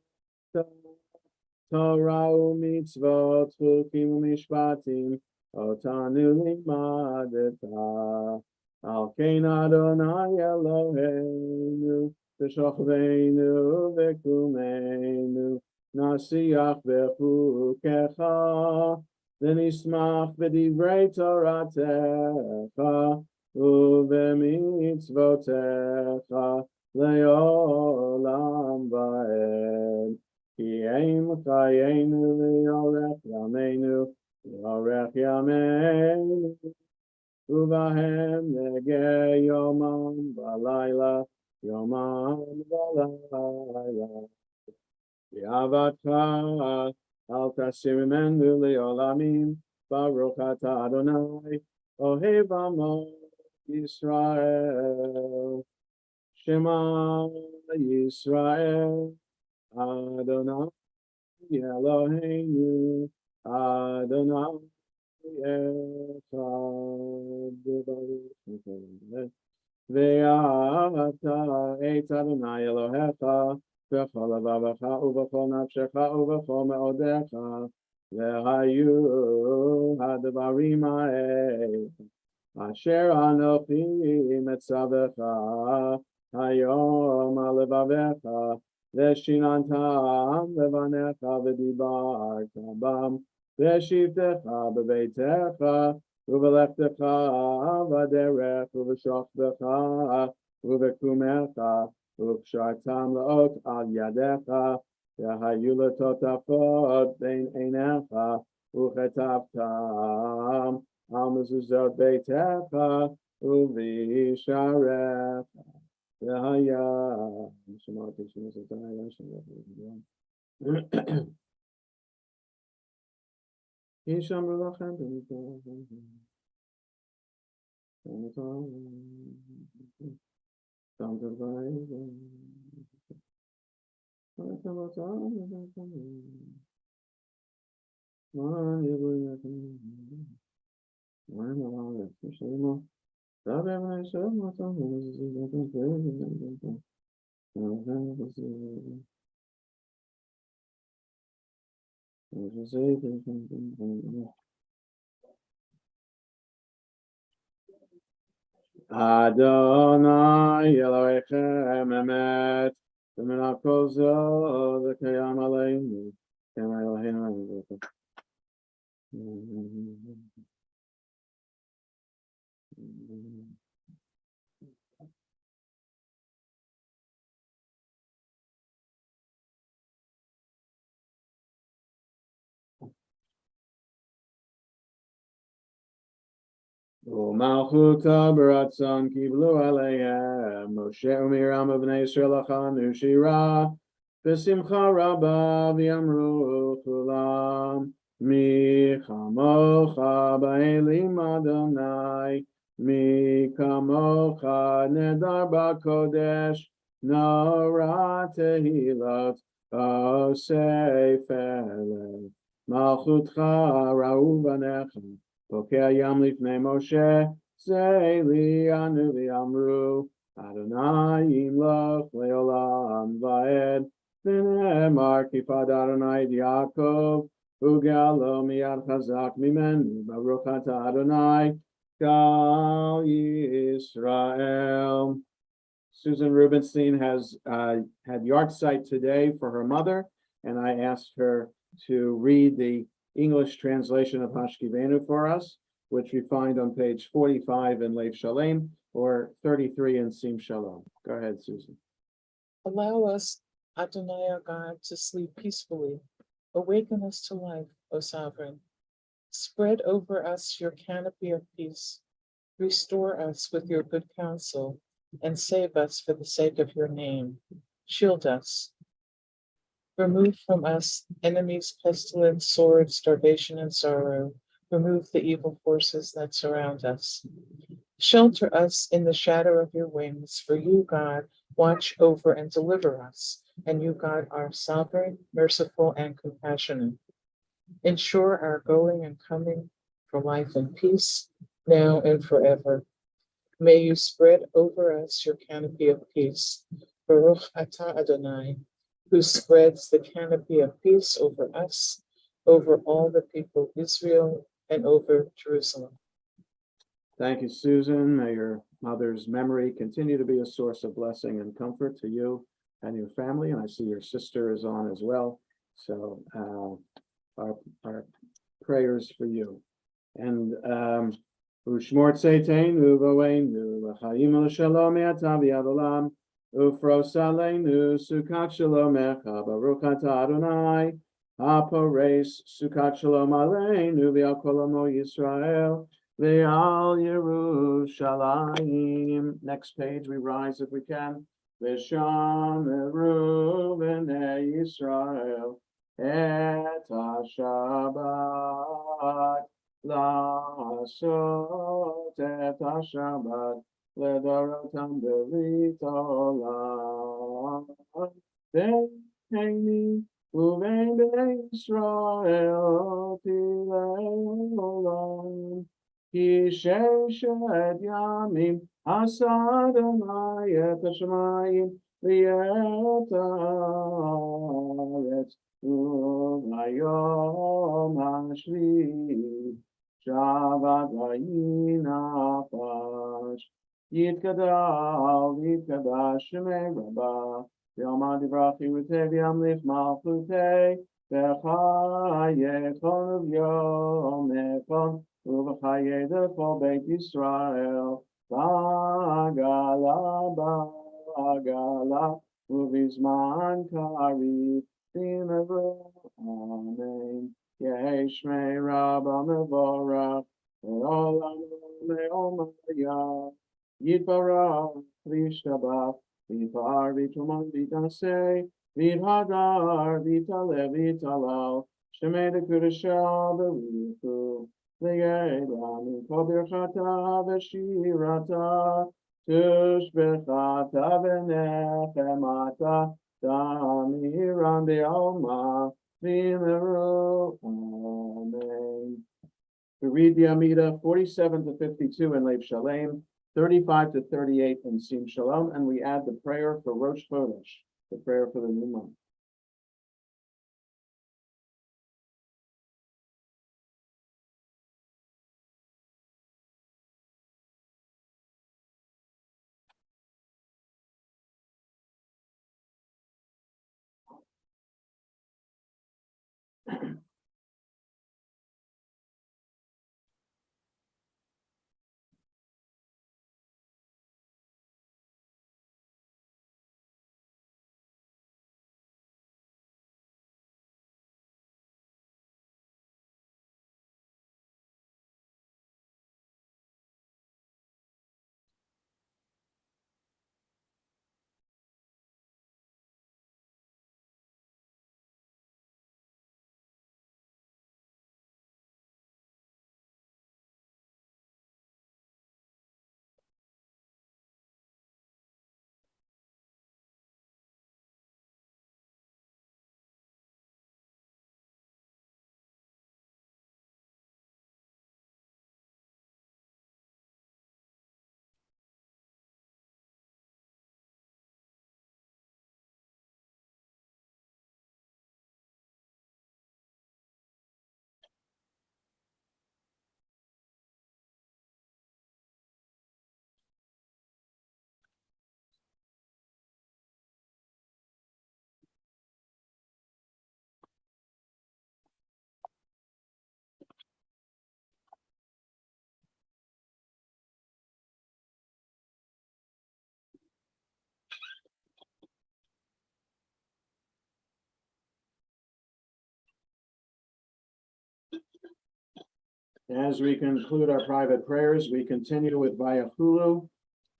Torah U'Mitzvot Chukim U'Mishpatim Otanu limadeta al kein Adonai Eloheinu v'shochveinu v'kumenu nasiach b'chukecha v'nismach b'divrei Toratecha u'v'mitzvotecha le'olam va'ed ki ein chayenu v'yorech yameinu Yorech Yameinu Uvahem Nege Yomam Balayla Yomam Balayla Yavatcha Al Tasirimenu Leolamim Baruch Ata Adonai Ohev Amo Yisrael Shema Yisrael Adonai Eloheinu Adonai Echad Ve'ata et Adonai Elohecha B'chol levavecha u'b'chol nafshecha u'b'chol me'odecha ve'hayu hadvarim ha'el asher anochi metzavecha hayom alevavecha ve'shinantam levanecha v'dibarta bam ve'shivtecha b'beitecha u'v'lechtecha v'derech u'v'shochtecha u'v'kumecha u'v'shartam la'ot al yadecha ve'hayu l'totafot bein einecha u'chetavtam al mezuzot beitecha u'v'isharecha ve'haya Shemot Hisham Relachem Adonai Elohechem Emet V'minach kol zeh v'kayam aleinu K'ma Eloheinu U'malchuta b'ratzon kiblu aleihem Moshe u'Miriam v'nei Yisrael achanu shira B'simcha rabba v'yamru chulam. Mi chamocha ba'elim Adonai. Mi kamocha nedar ba'kodesh. Nara tehilot osei feleh. Malchutcha ra'u v'nechem. Pokei yam lifnei Moshe. Zeili anu v'yamru. Adonai imloch leolam va'ed. V'ne'emar kifad Adonai et Yaakov. Ugalo miyad chazak mimenu. Baruch atah Adonai. Gal Yisrael. Susan Rubenstein has had yahrzeit today for her mother, and I asked her to read the English translation of Hashkivenu for us, which we find on page 45 in Lev Shalem or 33 in Sim Shalom. Go ahead, Susan. Allow us, Adonai our God, to sleep peacefully. Awaken us to life, O Sovereign. Spread over us your canopy of peace. Restore us with your good counsel, and save us for the sake of your name. Shield us. Remove from us enemies, pestilence, sword, starvation, and sorrow. Remove the evil forces that surround us. Shelter us in the shadow of your wings, for you, God, watch over and deliver us, and you, God, are sovereign, merciful, and compassionate. Ensure our going and coming for life and peace, now and forever. May you spread over us your canopy of peace. Baruch atah Adonai, who spreads the canopy of peace over us, over all the people of Israel, and over Jerusalem. Thank you, Susan. May your mother's memory continue to be a source of blessing and comfort to you and your family. And I see your sister is on as well. So our prayers for you. And Ushmor Tzeiteinu V'Oeinu L'Chaim L'Shalom Me'ata V'Yad Olam Ufros Aleinu Sukkot Shalomecha Baruch Atah Adonai HaPoreis Sukkot Shalom Aleinu V'Al Kol Amo Yisrael V'Al Yerushalayim. Next page, we rise if we can. V'Shameru B'nei Yisrael Et HaShabbat Lasot et HaShabbat Ledorotam Berit Olam Beini Uvein Bnei Yisrael Tilei Olam Ki Sheshet Yamim Asa Adonai et HaShamayim V'et Haaretz V'ayom HaShvi'i Shabbat v'yinapash Yitkadash Shemei Rabba Yom HaDivrachi Utev Yamlich Malchutei V'chaye Chol Yom Echol Uv'chaye D'chol Beit Yisrael B'agala B'agala Uv'izman Kariv B'meru Amen. Yehi Shmei Rabba Mevorach Ve'olam Le'omaya Yitbarach V'yishtabach V'yifar V'tuman V'tasei V'yidhadar V'yitale V'yitalal Shemei D'Kudesha B'richu V'yelam Kol Birchata V'shirata Tushbechata V'nechemata Damiran Be'alma Amen. We read the Amida 47 to 52 in Lev Shalem, 35 to 38 in Sim Shalom, and we add the prayer for Rosh Chodesh, the prayer for the new month. As we conclude our private prayers, we continue with Vayachulu,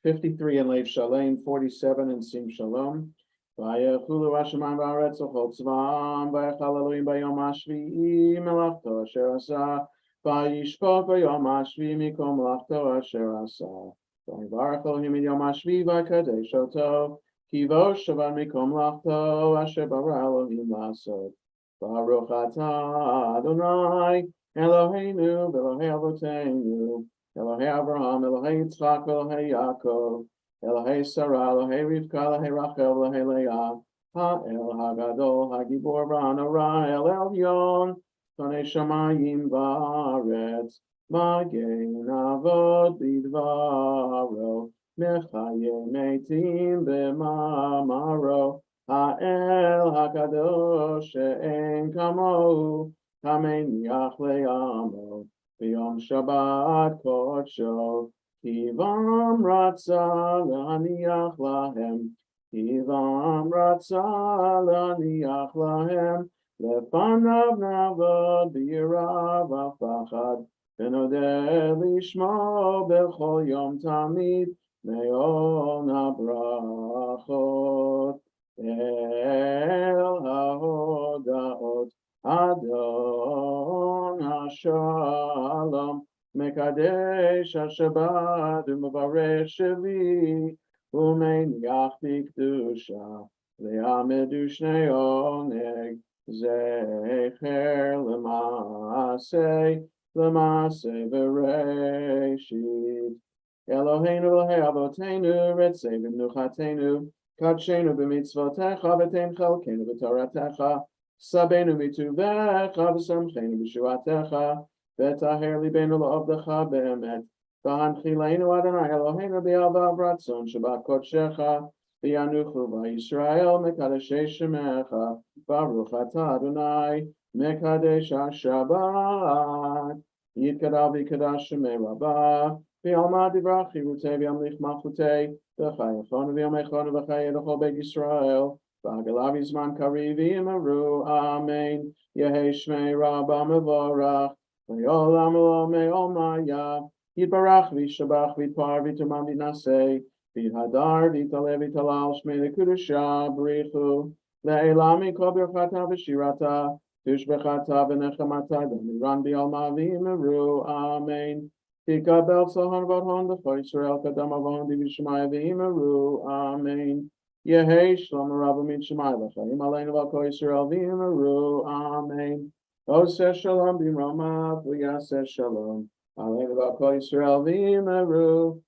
53 in Lev Shalem, 47 in Sim Shalom. Vayachulu Hashemayim va'aretz v'chol tzvam, vayachal Elohim b'yom hashvi'i melachto asher asa, vayishpot b'yom hashvi'i mikom melachto asher asa. Vayivarach Elohim in yom hashvi'i v'kadesh oto, ki vosh shavan mikom melachto asher bara Elohim la'asot. Baruch atah Adonai Eloheinu v'Elohei Avoteinu, Elohei Abraham, Elohei Yitzchak, Elohei Yaakov, Elohei Sarah, Elohei Rivka, Elohei Rachel, Elohei Leah, Ha'el Hagadol, Hagibor V'Hanora, El Elyon, Tonei Shamayim V'Aretz, Magen Avod B'Dvaro, Mechaye Meitim B'Mamaro, Ha'el Hakadosh She'en Kamohu, Kamen Yachle Amo, B'Yom Shabbat Kodsho, Kivam Ratza L'Haniach Lahem, Kivam Ratza L'Haniach Lahem, Lefanav Navod B'Yirav V'Pachad, V'Nodeh Lishmo B'Chol Yom Tamid, Me'ol Brachot, El HaHodaot, Adon HaShalom, Mekadesh HaShabbat, U'Mevarech Shevi, U'Meiniach B'Kedusha, Le'amedu Shnei Oneg, Zecher L'Maaseh, L'Maaseh V'Reishit. Eloheinu Elohei Avoteinu, Retzei V'Mnuchatenu, Kadshenu B'Mitzvotecha, V'Tein Chalkenu B'Toratecha, Sabenu Mituvecha, V'Samchenu B'Shuatecha, V'Taher Libenu L'Ovdecha Be'emet, V'Hanchilenu Adonai Eloheinu B'Alva V'Ratzon Shabbat Kodshecha, V'Yanuchu V'Yisrael Mekadeshei Shemecha, Baruch Atah Adonai Mekadesh HaShabbat, Yitkadal V'Kadash Shemei Rabbah, V'Yalma Divrach Chirutei V'Yamlich Malchutei, V'Chayachonu V'Yamechonu V'Chayei L'Chol Beit Yisrael, V'Hagalav Yizman Kariv V'Yimaru, Amen. Yehei Shmei Rabbah Mevorach, V'Yolam Lo Me'ol Maya, Yitbarach V'Yishabach V'Yitpar V'Tumam V'Naseh, V'Yihadar V'Yitaleh V'Yitalal Shmei L'Kudusha B'Richu, Le'elam Mikol Birchata V'Shirata, Tushbechata V'Nechamata, D'Miran B'Yalma V'Yimaru, Amen. Tikabel Sahar Vadhon B'Chol Yisrael Kadam Avon D'Vishmai V'Yimaru, Amen. Yehei Shalom Rabbi Min Shemai V'Chayim Aleinu V'Kol Yisrael V'Yimaru, Amen. Oseh Shalom B'Romav V'Yaseh Shalom Aleinu V'Kol Yisrael V'Yimaru,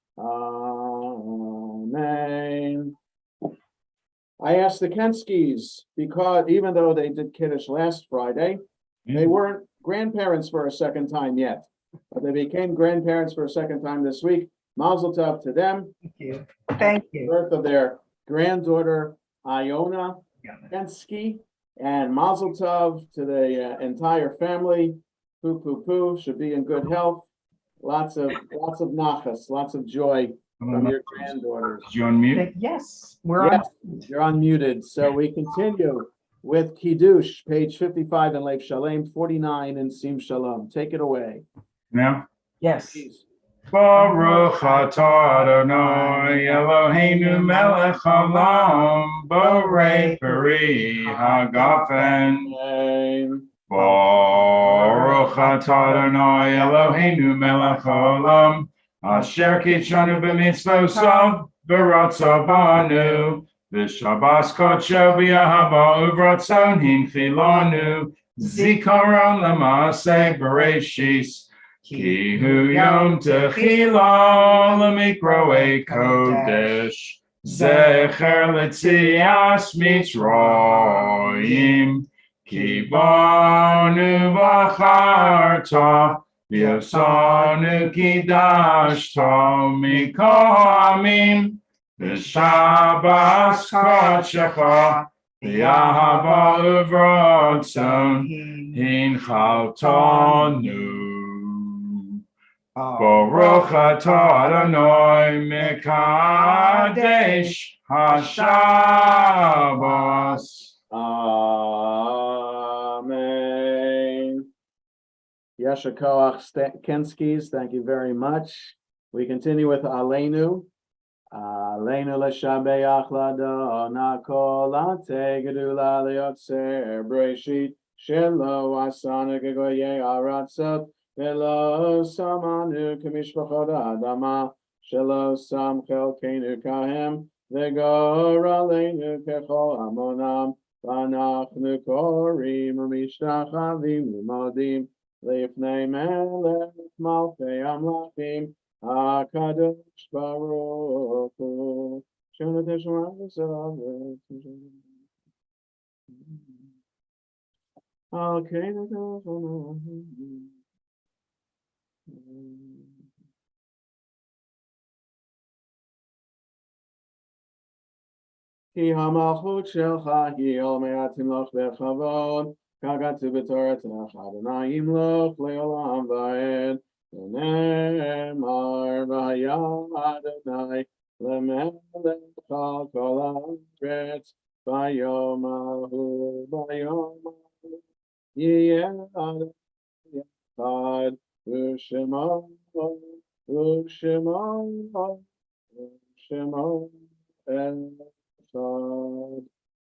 Amen. I asked the Kenskys, because even though they did Kiddush last Friday, they weren't grandparents for a second time yet. But they became grandparents for a second time this week. Mazel tov to them. Thank you. Thank you. Birth of their granddaughter, Iona Kensky. And mazel tov to the entire family. Poo, poo, poo, should be in good health. Lots of nachas, lots of joy from your granddaughters. You on mute? Yes, we're Yes, you're unmuted. So we continue with Kiddush, page 55 in Lev Shalem, 49 in Sim Shalom. Take it away. Now? Yes. Please. Baruch atah Adonai Eloheinu melech haolam, borei peri hagafen. Amen. Baruch atah Adonai Eloheinu melech haolam, asher kitshanu b'mitzvosav v'ratzav banu, v'shabas kodsho v'yahava uvratzon hinchilanu, zikaron l'maaseh bereshis. Ki hu yom techila lemikroei kodesh, zecher letzias mitzrayim, ki banu v'acharta, v'yosanu kidashta mikohamim, v'shabas kodshecha, v'yahava uvratzon hinchaltanu. Baruch atah Adonai mekadesh hashavos. Amen. Yasher Koach Kenskis, thank you very much. We continue with Aleinu. Aleinu l'shabeach ladona kol ate gedula leotzer breshit shelo asana gegoye aratzot velo samanu k'mishpachot adama shelo sam chelkeinu kahem v'gor aleinu kechol amonam v'anachnu korim u'mishtachavim u'modim lifnei melech malchei amlachim HaKadosh Baruch Hu. Jonah Teshuvah. Okay. Ki hamalchut shelcha hi ol me'atim loch bechavod kagatu b'toratach Adonai imloch le'olam va'ed Nemar v'haya Adonai lemelech al kol haaretz bayom ahu yeh Adonai echad u'shemo echad.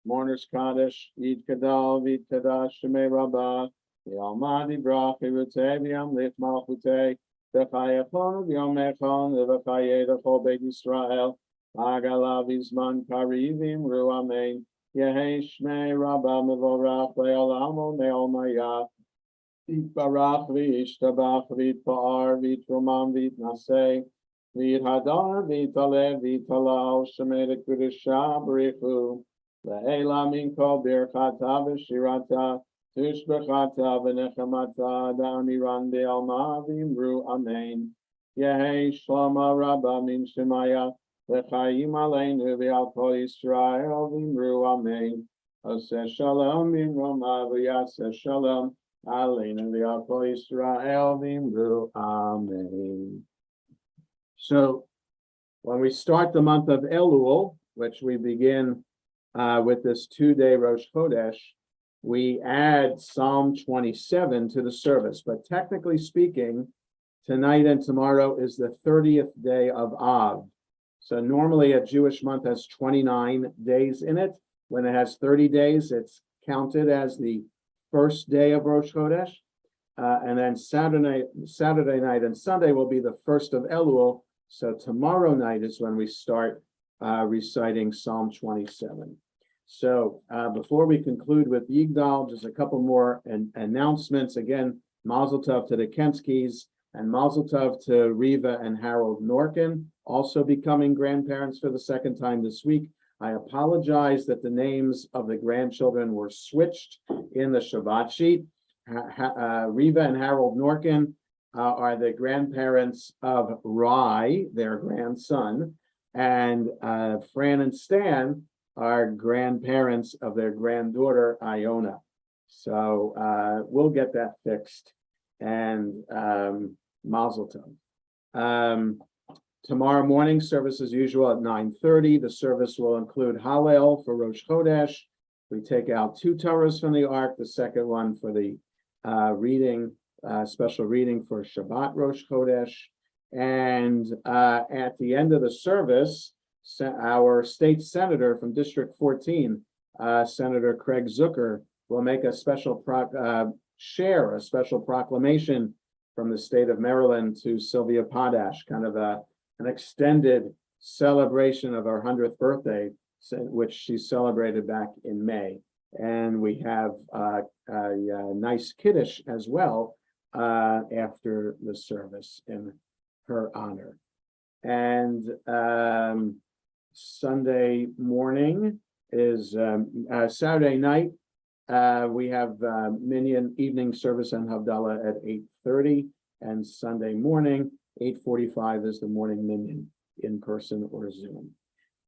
Mourners Kaddish, Eid Kadal, Vid Kadash, Shemei Rabbah, the Almighty Brach, V'yutei v'yamlit malchutei, V'chayachon v'yomechon, V'chayei d'chol Beit Yisrael, Agala v'zman karivim ru amen, Yehei Shmei Rabbah mevorach, Le'olamo me'olmayah, V'yitbarach v'yishtabach, V'yitpa'ar, V'yitrumam, V'yitnaseh, V'yithadar, V'yitalev, V'yitalal, Shemei d'Kudusha, B'richu, Le'ela min kol birchata v'shirata tushbechata v'nechamata da'amiran de'alma v'imru amen. Yehei shlama rabba min shemaya v'chayim aleinu v'al kol Yisrael v'imru amen. Oseh shalom min Roma v'yaseh shalom aleinu v'al kol Yisrael v'imru amen. So, when we start the month of Elul, which we begin with this 2-day Rosh Chodesh, we add Psalm 27 to the service. But technically speaking, tonight and tomorrow is the 30th day of Av. So normally a Jewish month has 29 days in it. When it has 30 days, it's counted as the first day of Rosh Chodesh. And then Saturday night and Sunday will be the first of Elul. So tomorrow night is when we start reciting Psalm 27. So before we conclude with Yigdal, just a couple more announcements. Again, Mazel Tov to the Kenskis and Mazel Tov to Riva and Harold Norkin, also becoming grandparents for the second time this week. I apologize that the names of the grandchildren were switched in the Shabbat sheet. Riva and Harold Norkin are the grandparents of Rai, their grandson, and Fran and Stan are grandparents of their granddaughter, Iona. So we'll get that fixed. And Mazel Tov. Tomorrow morning, service as usual at 9:30. The service will include Hallel for Rosh Chodesh. We take out 2 Torahs from the Ark, the second one for the special reading for Shabbat Rosh Chodesh. And at the end of the service, our state senator from District 14, Senator Craig Zucker, will make a special share a special proclamation from the state of Maryland to Sylvia Potash, kind of an extended celebration of her 100th birthday, which she celebrated back in May. And we have a nice kiddush as well after the service in her honor. And Sunday morning is Saturday night. We have Minyan evening service and Havdalah at 8:30, and Sunday morning 8:45 is the morning Minyan in person or Zoom.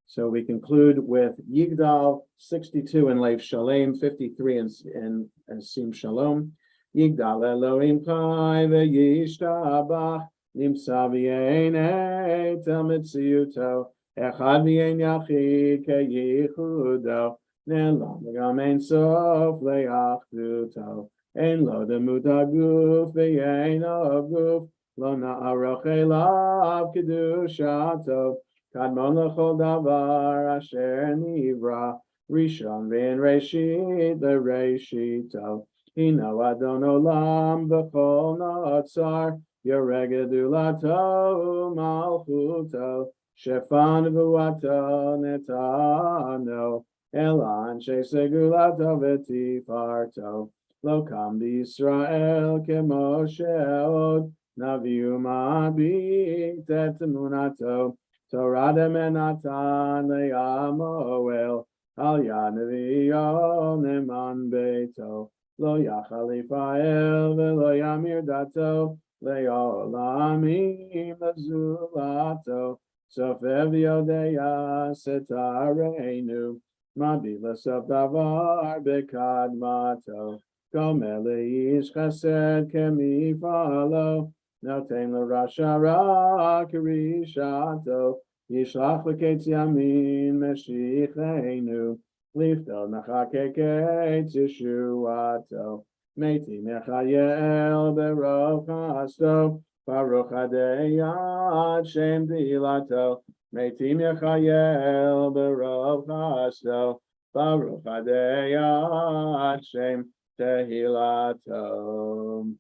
So we conclude with Yigdal 62 and Lev Shalem 53 and Sim Shalom. Yigdal Elohim Chai ve'yishtabach nimsa v'yenei tel mitziuto echad v'yen yachid ke'yichudo ne'lam v'gam ein sof le'achduto Ein lo demut haguf ve'ein haguf lo na'aroch elav kedushato kadmon lechol davar asher nivra rishon ve'en reshit le'reshito hino adon olam b'chol notzar yoreg gedulato malchuto shefan vuato netano elan shesegulato v'tifarto lo kam b'Yisrael k'Moshe od naviu ma'abit et emunato Torah demenatan le'amoel al yad nevi'o neman beito lo yachal Yifa'el ve'lo yamir dato le'olamim azulato sofev yodeya setarenu mabi l'sof davar bekadmato gomer leish chesed kemifalo noten l'rasha ra kirishato yishlach l'ketz yamin meshichenu liftel nachakeketz yeshuato Meti mechayel berov chasto Baruch Adeyad Shem Tehilato Meti mechayel berov chasto Baruch Adeyad Shem Tehilato.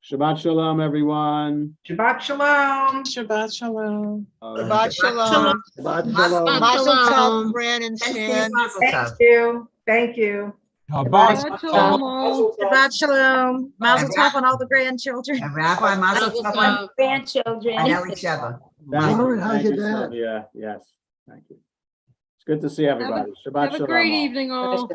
Shabbat Shalom, everyone. Shabbat Shalom. Shabbat shalom. Shabbat shalom. Shabbat Mazel shalom. Mazel tov, Shalom. Fran and Thank Stan. you. Thank you. Shabbat shalom all. Shabbat Shalom. Mazel tov on all the grandchildren. And Rabbi Mazel Mazel Tov tov. on Grandchildren. Ellie Sheva. Thank Lauren, you, how's thank your you, dad? Sylvia. Yes, thank you. It's good to see everybody. Shabbat Have a Shalom. great all. evening all.